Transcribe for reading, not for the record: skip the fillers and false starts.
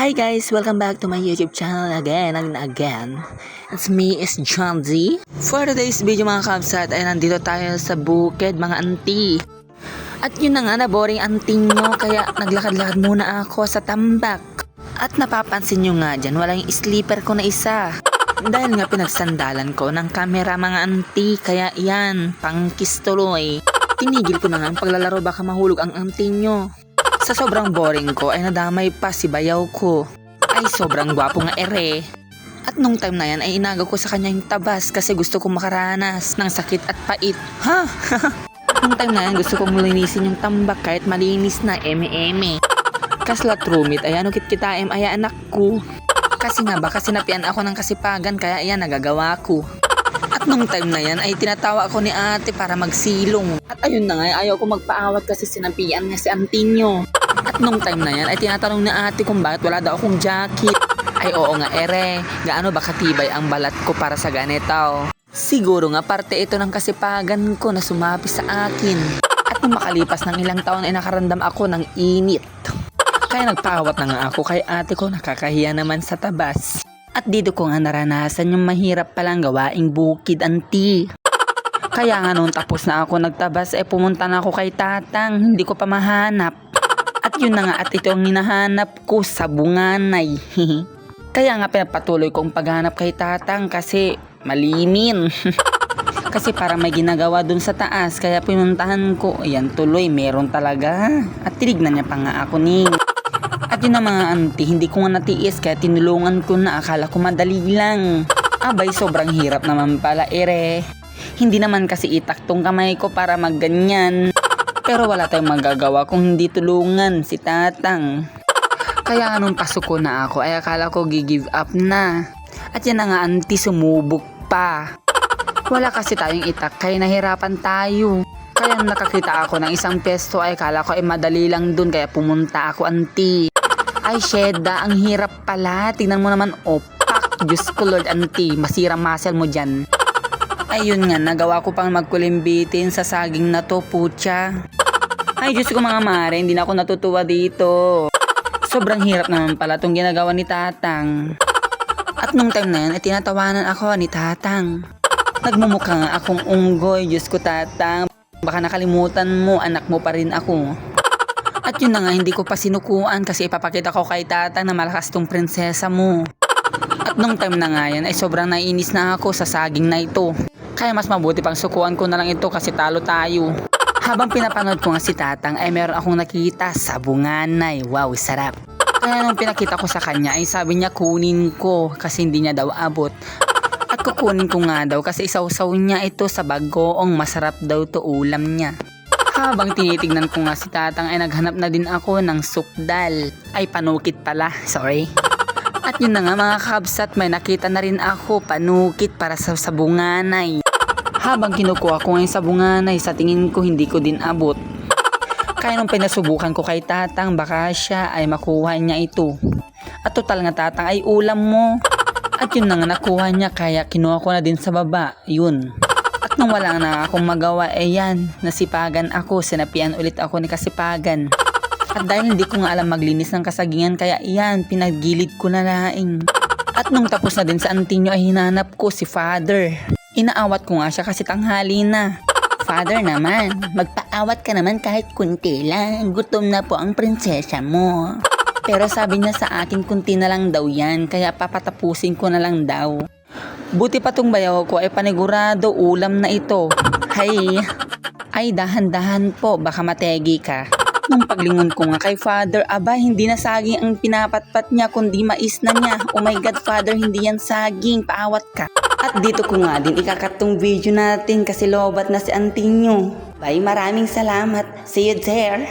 Hi guys! Welcome back to my YouTube channel again and again. It's me, is John Z. For today's video mga kabsat ay nandito tayo sa bukid mga auntie. At yun na nga na boring auntie nyo kaya naglakad-lakad muna ako sa tambak. At napapansin nyo nga dyan walang sleeper ko na isa. Dahil nga pinagsandalan ko ng camera mga auntie kaya yan, pangkis tuloy. Tinigil ko na nga ang paglalaro baka mahulog ang auntie nyo. Sa sobrang boring ko ay nadamay pa si bayaw ko. Ay sobrang gwapo nga ere. At nung time na yan ay inagaw ko sa kanya yung tabas kasi gusto kong makaranas ng sakit at pait. Ha? Nung time na yan gusto kong linisin yung tambak kahit malinis na eme-eme. Kasla trumit ay ano kit-kitaim ay anak ko. Kasi nga baka sinapian ako ng kasipagan kaya yan nagagawa ko. At nung time na yan ay tinatawa ako ni ate para magsilong. At ayun na nga ayaw ko magpaawat kasi sinapian niya si Antinyo. At nung time na yan ay tinatanong ni ate kung bakit wala daw akong jacket. Ay oo nga ere, gaano ba katibay ang balat ko para sa ganito? Siguro nga parte ito ng kasipagan ko na sumapi sa akin. At nung makalipas ng ilang taon ay nakarandam ako ng init. Kaya nagpaawat na nga ako kay ate ko, nakakahiya naman sa tabas. At dito ko nga naranasan yung mahirap palang gawaing bukid auntie. Kaya nga nung tapos na ako nagtabas pumunta na ako kay tatang, hindi ko pa mahanap. At yun na nga at ito ang hinahanap ko sa bunganay. Kaya nga pinapatuloy kong paghanap kay tatang kasi malimin. Kasi para may ginagawa dun sa taas kaya pinuntahan ko, ayan tuloy meron talaga. At tinignan niya pa nga ako ni. At yun na mga auntie, hindi ko nga natiis kaya tinulungan ko na akala ko madali lang. Abay sobrang hirap naman pala ere. Hindi naman kasi itaktong kamay ko para magganyan. Pero wala tayong magagawa kung hindi tulungan si tatang. Kaya nung pasok ko na ako ay akala ko give up na. At yan na nga auntie sumubok pa. Wala kasi tayong itak kaya nahirapan tayo. Kaya nung nakakita ako ng isang pesto ay akala ko madali lang dun kaya pumunta ako auntie. Ay Sheda, ang hirap pala. Tingnan mo naman opak. Diyos ko Lord auntie, masirang muscle mo dyan. Ayun nga, nagawa ko pang magkulimbitin sa saging na to, putya. Ay Diyos ko mga mare, hindi na ako natutuwa dito. Sobrang hirap naman pala itong ginagawa ni tatang. At nung time na yan, tinatawanan ako ni tatang. Nagmumukha nga akong unggoy, Diyos ko tatang. Baka nakalimutan mo, anak mo pa rin ako. At yun na nga, hindi ko pa sinukuan kasi ipapakita ko kay tatang na malakas tong prinsesa mo. At nung time na nga yan ay sobrang naiinis na ako sa saging na ito. Kaya mas mabuti pang sukuan ko na lang ito kasi talo tayo. Habang pinapanood ko nga si tatang ay meron akong nakita sa bunganay. Wow, sarap. Kaya nung pinakita ko sa kanya ay sabi niya kunin ko kasi hindi niya daw abot. At kukunin ko nga daw kasi isaw-saw niya ito sa bagoong, masarap daw to ulam niya. Habang tinitignan ko nga si tatang ay naghanap na din ako ng sukdal. Ay panukit pala, sorry. At yun na nga mga kabsat, may nakita na rin ako panukit para sa bunganay. Habang kinukuha ko ngayon sa bunganay, sa tingin ko hindi ko din abot. Kaya nung pinasubukan ko kay tatang baka siya ay makuha niya ito. At total nga tatang ay ulam mo. At yun na nga nakuha niya kaya kinuha ko na din sa baba, yun. At nung wala na akong magawa yan, nasipagan ako, sinapian ulit ako ni kasipagan. At dahil hindi ko nga alam maglinis ng kasagingan kaya yan, pinagilid ko na laing. At nung tapos na din sa Antinyo ay hinanap ko si father. Inaawat ko nga siya kasi tanghali na. Father naman, magpaawat ka naman kahit kunti lang, gutom na po ang prinsesa mo. Pero sabi niya sa akin kunti na lang daw yan, kaya papatapusin ko na lang daw. Buti pa tong bayaw ko ay panigurado ulam na ito. Ay dahan-dahan po, baka mategi ka. Nung paglingon ko nga kay father, aba hindi na saging ang pinapatpat niya kundi mais na niya. Oh my god father, hindi yan saging, paawat ka. At dito ko nga din ikakatong video natin kasi lobat na si Antinyo. Bye, maraming salamat. See you there.